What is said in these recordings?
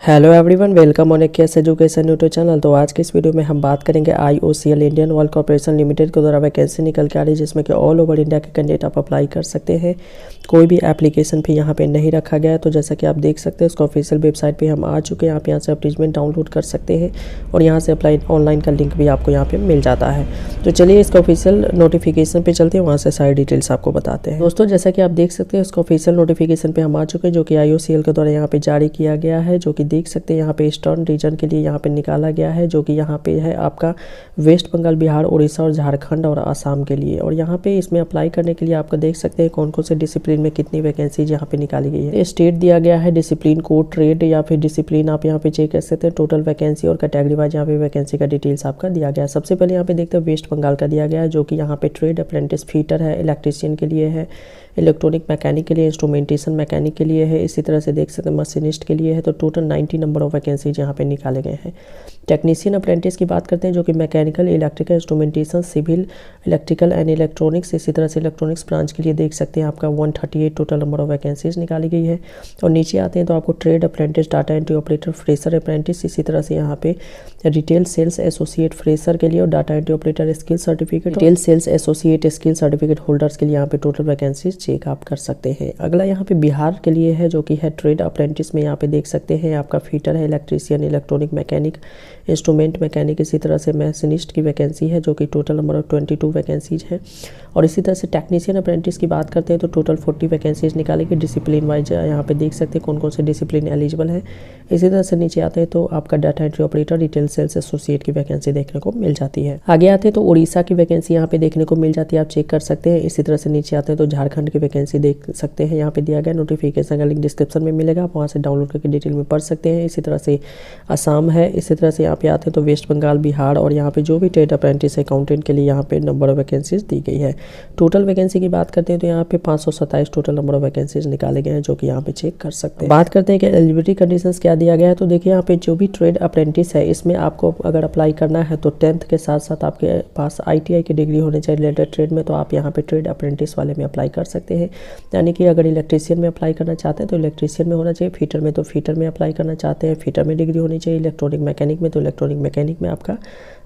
Hello everyone, welcome on KS education YouTube channel. तो आज के इस वीडियो में हम बात करेंगे IOCL Indian oil corporation limited के द्वारा वैकेंसी निकल के आ रही है, जिसमें कि ऑल ओवर इंडिया के कैंडिडेट आप अप्लाई कर सकते हैं। कोई भी एप्लीकेशन फी यहाँ पे नहीं रखा गया है। तो जैसा कि आप देख सकते हैं, उसका ऑफिशियल वेबसाइट पे हम आ चुके हैं। आप यहाँ से एडवर्टीजमेंट डाउनलोड कर सकते हैं और यहाँ से अप्लाई ऑनलाइन का लिंक भी आपको यहाँ पे मिल जाता है। तो चलिए इसका ऑफिशियल नोटिफिकेशन पे चलते हैं, वहाँ से सारी डिटेल्स आपको बताते हैं। दोस्तों, जैसा कि आप देख सकते हैं, उसका ऑफिशियल नोटिफिकेशन पे हम आ चुके हैं, जो कि IOCL के द्वारा यहाँ पे जारी किया गया है। जो कि देख सकते हैं यहाँ पे ईस्टर्न रीजन के लिए यहाँ पे निकाला गया है, जो कि यहाँ पे है आपका वेस्ट बंगाल, बिहार, उड़ीसा और झारखंड और आसाम के लिए। और यहाँ पे इसमें अप्लाई करने के लिए आपको देख सकते हैं कौन कौन से डिसिप्लिन में कितनी वैकेंसीज यहाँ पे निकाली गई है। स्टेट दिया गया है, डिसिप्लिन कोड, ट्रेड या फिर डिसिप्लिन आप यहाँ पे चेक कर सकते हैं। टोटल वैकेंसी और कैटेगरी वाइज यहाँ पे वैकेंसी का डिटेल्स आपका दिया गया है। सबसे पहले यहाँ पे देखते हैं वेस्ट बंगाल का दिया गया है, जो कि यहाँ पे ट्रेड अप्रेंटिस फीटर है, इलेक्ट्रीशियन के लिए है, इलेक्ट्रॉनिक मैकेनिक के लिए, इंस्ट्रूमेंटेशन मैकेनिक के लिए है, इसी तरह से देख सकते हैं मशीनिस्ट के लिए है। तो टोटल 90 नंबर ऑफ वैकेंसीज यहाँ पे निकाले गए हैं। टेक्नीशियन अप्रेंटिस की बात करते हैं, जो कि mechanical, electrical, instrumentation, civil, electrical and electronics, इसी तरह से इलेक्ट्रॉनिक्स ब्रांच के लिए देख सकते हैं आपका 138 टोटल नंबर ऑफ वैकेंसीज निकाली गई है। और नीचे आते हैं तो आपको trade apprentice, data entry operator, fresher apprentice, इसी तरह से यहाँ पे रिटेल सेल्स एसोसिएट फ्रेशर के लिए और data entry operator skill certificate, retail sales associate skill certificate holders के लिए यहाँ पे टोटल वैकेंसीज चेक आप कर सकते हैं। अगला यहाँ पे बिहार के लिए है, जो कि है ट्रेड अप्रेंटिस में यहाँ पे देख सकते हैं आपका फीटर है, electrician, electronic mechanic, instrument mechanic, इसी तरह से मैशनिस्ट की वैकेंसी है, जो कि टोटल नंबर ऑफ 22 वैकेंसीज है। और इसी तरह से टेक्नीशियन अप्रेंटिस की बात करते हैं तो टोटल 40 वैकेंसीज निकाली गई। डिसिप्लिन वाइज यहाँ पे देख सकते हैं कौन कौन से डिसिप्लिन एलिजिबल है। इसी तरह से नीचे आते हैं तो आपका data entry operator, retail sales associate की वैकेंसी देखने को मिल जाती है। आगे आते हैं तो उड़ीसा की वैकेंसी यहाँ पे देखने को मिल जाती है, आप चेक कर सकते हैं। इसी तरह से नीचे आते हैं तो झारखंड की वैकेंसी देख सकते हैं, यहाँ पे दिया गया नोटिफिकेशन का लिंक डिस्क्रिप्शन में मिलेगा, आप वहाँ से डाउनलोड करके डिटेल में पढ़ सकते हैं। इसी तरह से असम है। इसी तरह से यहाँ पे आते हैं तो वेस्ट बंगाल, बिहार और यहाँ पे जो भी ट्रेड अप्रेंटिस अकाउंटेंट के लिए यहाँ पे नंबर ऑफ वैकेंसीज दी गई है। टोटल वैकेंसी की बात करते हैं तो यहाँ पे 527 टोटल नंबर ऑफ वैकेंसीज निकाले गए हैं, जो कि यहाँ पे चेक कर सकते हैं। बात करते हैं कि एलिजिबिलिटी कंडीशंस क्या दिया गया है। तो देखिए यहाँ पे जो भी ट्रेड अप्रेंटिस है, इसमें आपको अगर अप्लाई करना है तो 10th के साथ साथ आपके पास ITI की डिग्री होनी चाहिए रिलेटेड ट्रेड में। तो आप यहाँ पे ट्रेड अप्रेंटिस वाले में अप्लाई कर सकते हैं। यानी कि अगर इलेक्ट्रीशियन में अप्लाई करना चाहते हैं तो इलेक्ट्रीशियन में होना चाहिए, फीटर में तो फीटर में अप्लाई करना चाहते हैं, फीटर में डिग्री होनी चाहिए, इलेक्ट्रॉनिक मैकेनिक में तो इलेक्ट्रॉनिक मैकेनिक में आपका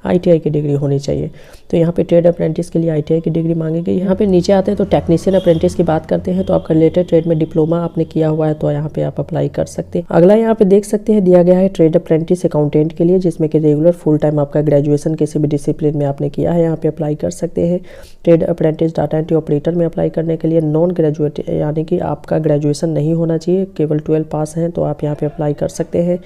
ITI की डिग्री होनी चाहिए। तो यहाँ पे ट्रेड अप्रेंटिस के लिए ITI की डिग्री मांगी गई है। यहाँ पे नीचे आते हैं तो टेक्नीशियन अप्रेंटिस की बात करते हैं तो आपका रिलेटेड ट्रेड में डिप्लोमा आपने किया हुआ है तो यहाँ पे आप अप्लाई कर सकते हैं। अगला यहाँ पे देख सकते हैं दिया गया है ट्रेड अप्रेंटिस अकाउंटेंट के लिए, जिसमें कि रेगुलर फुल टाइम आपका ग्रेजुएशन किसी भी डिसिप्लिन में आपने किया है, यहाँ पे अप्लाई कर सकते हैं। Trade apprentice data entry operator में अप्लाई करने के लिए नॉन ग्रेजुएट, यानी कि आपका ग्रेजुएशन नहीं होना चाहिए, केवल 12 पास हैं तो आप यहाँ पे अप्लाई कर सकते हैं।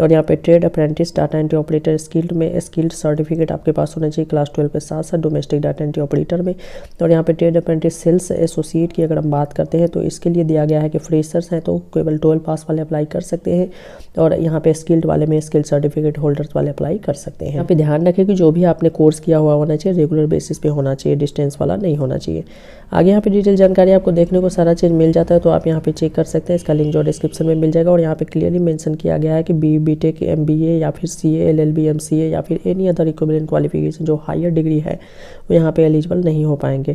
और यहाँ पे trade apprentice data entry operator skilled में स्किल्ड सर्टिफिकेट आपके पास होना चाहिए क्लास 12 के साथ साथ डोमेस्टिक डाटा एंट्री ऑपरेटर में। और यहाँ पे ट्रेड अप्रेंटिस सेल्स एसोसिएट की अगर हम बात करते हैं तो इसके लिए दिया गया है कि फ्रेशर्स हैं तो केवल 12 पास वाले अप्लाई कर सकते हैं, और यहाँ पे स्किल्ड वाले में स्किल्ड सर्टिफिकेट होल्डर्स वाले अप्लाई कर सकते हैं। यहाँ पे ध्यान रखें कि जो भी आपने कोर्स किया हुआ होना चाहिए रेगुलर बेसिस पे होना चाहिए, डिस्टेंस वाला नहीं होना चाहिए। आगे यहाँ पे डिटेल जानकारी आपको देखने को सारा चीज़ मिल जाता है, तो आप यहाँ पे चेक कर सकते हैं। इसका लिंक जो डिस्क्रिप्शन में मिल जाएगा। और यहाँ पे क्लियरली मेंशन किया गया है कि BTech, MBA या फिर CA, LLB, MCA या फिर एनी अदर इक्विवेलेंट क्वालिफिकेशन जो हायर डिग्री है वो यहाँ पे एलिजिबल नहीं हो पाएंगे,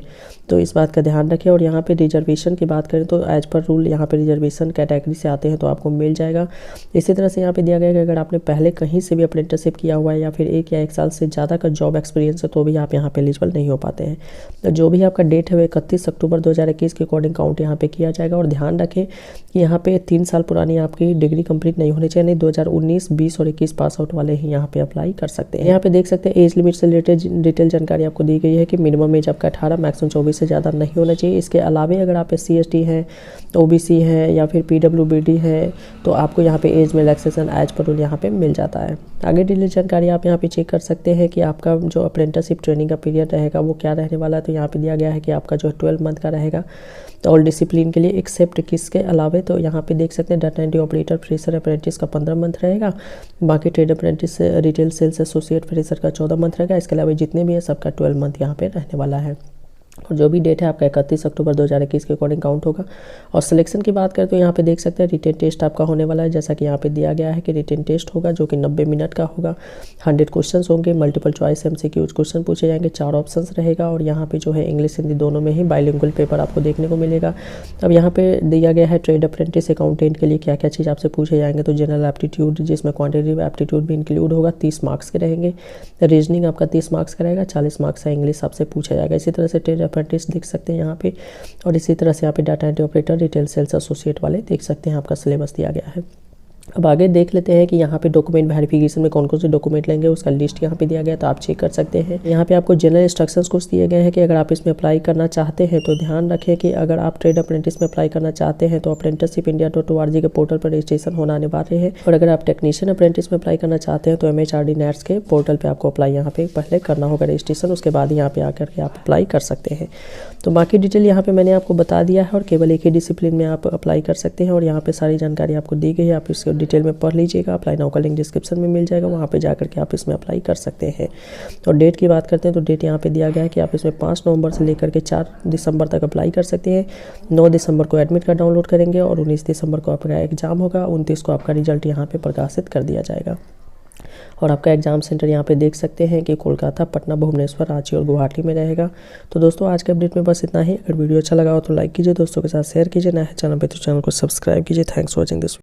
तो इस बात का ध्यान रखें। और यहाँ पे रिजर्वेशन की बात करें तो एज पर रूल यहाँ पे रिजर्वेशन कैटेगरी से आते हैं तो आपको मिल जाएगा। इसी तरह से यहाँ पे दिया गया है कि अगर आपने पहले कहीं से भी अप्रेंटिसशिप किया हुआ है या फिर 1 या 1 साल से ज़्यादा का जॉब एक्सपीरियंस है तो भी आप यहाँ पे एलिजिबल नहीं हो पाते हैं। तो जो भी आपका डेट है वो 31 अक्टूबर 2021 के अकॉर्डिंग काउंट यहाँ पे किया जाएगा। और ध्यान रखें कि यहाँ पे 3 साल पुरानी आपकी डिग्री कंप्लीट नहीं होनी चाहिए, नहीं 2019, 20 और 21 पास आउट वाले ही यहाँ पे अप्लाई कर सकते हैं। यहाँ पे देख सकते हैं एज लिमिट से रिलेटेड डिटेल जानकारी आपको दी गई है कि मिनिमम एज आपका 18, मैक्सिमम 24 से ज़्यादा नहीं होना चाहिए। इसके अलावा अगर आप SC ST हैं, OBC है या फिर PWBD है तो आपको यहाँ पे एज में रिलैक्सेशन एज पर रूल यहाँ पे मिल जाता है। आगे डिटेल जानकारी आप यहाँ पे चेक कर सकते हैं कि आपका जो अप्रेंटिसशिप ट्रेनिंग का पीरियड रहेगा वो क्या रहने वाला है। तो यहाँ पे दिया गया है कि आपका जो 12 मंथ का रहेगा तो ऑल डिसिप्लिन के लिए एक्सेप्ट किसके अलावे, तो यहाँ पे देख सकते हैं data entry operator fresher apprentice का 15 मंथ रहेगा, बाकी trade apprentice retail sales associate fresher का 14 मंथ रहेगा। इसके अलावा जितने भी है सबका 12 मंथ यहाँ पे रहने वाला है। और जो भी डेट है आपका 31 अक्टूबर 2021 के अकॉर्डिंग काउंट होगा। और सिलेक्शन की बात करें तो यहाँ पे देख सकते हैं रिटेन टेस्ट आपका होने वाला है, जैसा कि यहाँ पे दिया गया है कि रिटेन टेस्ट होगा जो कि 90 मिनट का होगा। 100 क्वेश्चन होंगे, मल्टीपल चॉइस MCQ क्वेश्चन पूछे जाएंगे, 4 ऑप्शंस रहेगा और यहाँ पे जो है इंग्लिश हिंदी दोनों में ही बाइलिंगुअल पेपर आपको देखने को मिलेगा। अब यहाँ पे दिया गया है ट्रेड अप्रेंटिस अकाउंटेंट के लिए क्या क्या चीज़ आपसे पूछे जाएंगे। तो जनरल एप्टीट्यूड जिसमें क्वान्टिटेटिव एप्टीट्यूड भी इंक्लूड होगा, 30 मार्क्स के रहेंगे। रीजनिंग आपका 30 मार्क्स का रहेगा, 40 मार्क्स का इंग्लिश आपसे पूछा जाएगा। इसी तरह से ट्रेड अप्रेंटिस देख सकते हैं यहाँ पे, और इसी तरह से यहाँ पे data entry operator, retail sales associate वाले देख सकते हैं आपका सिलेबस दिया गया है। अब आगे देख लेते हैं कि यहाँ पे डॉक्यूमेंट वेरिफिकेशन में कौन कौन से डॉक्यूमेंट लेंगे, उसका लिस्ट यहाँ पे दिया गया है, तो आप चेक कर सकते हैं। यहाँ पे आपको जनरल इंस्ट्रक्शंस कुछ दिए गए हैं कि अगर आप इसमें अप्लाई करना चाहते हैं तो ध्यान रखें कि अगर आप ट्रेड अप्रेंटिस में अप्लाई करना चाहते हैं तो apprenticeshipindia.org के पोर्टल पर रजिस्ट्रेशन होना अनिवार्य है। और अगर आप टेक्नीशियन अप्रेंटिस में अप्लाई करना चाहते हैं तो MHRD NETS के पोर्टल पर आपको अप्लाई यहाँ पे पहले करना होगा रजिस्ट्रेशन, उसके बाद यहाँ पे आकर के आप अप्लाई कर सकते हैं। तो बाकी डिटेल यहाँ पे मैंने आपको बता दिया है और केवल एक ही डिसिप्लिन में आप अप्लाई कर सकते हैं और यहाँ पे सारी जानकारी आपको दी गई है, आप इसको डिटेल में पढ़ लीजिएगा। अप्लाई नाउ का लिंक डिस्क्रिप्शन में मिल जाएगा, वहाँ पे जाकर के आप इसमें अप्लाई कर सकते हैं। और डेट की बात करते हैं तो डेट यहाँ पे दिया गया है कि आप इसमें 5 नवंबर से लेकर के 4 दिसंबर तक अप्लाई कर सकते हैं। 9 दिसंबर को एडमिट कार्ड डाउनलोड करेंगे और 19 दिसंबर को आपका एग्जाम होगा, 29 को आपका रिजल्ट यहाँ पे प्रकाशित कर दिया जाएगा। और आपका एग्जाम सेंटर यहाँ पे देख सकते हैं कि कोलकाता, पटना, भुवनेश्वर, रांची और गुवाहाटी में रहेगा। तो दोस्तों आज के अपडेट में बस इतना ही। अगर वीडियो अच्छा लगा हो तो लाइक कीजिए, दोस्तों के साथ शेयर कीजिए, नया है चैनल पे तो चैनल को सब्सक्राइब कीजिए। Thanks for watching this.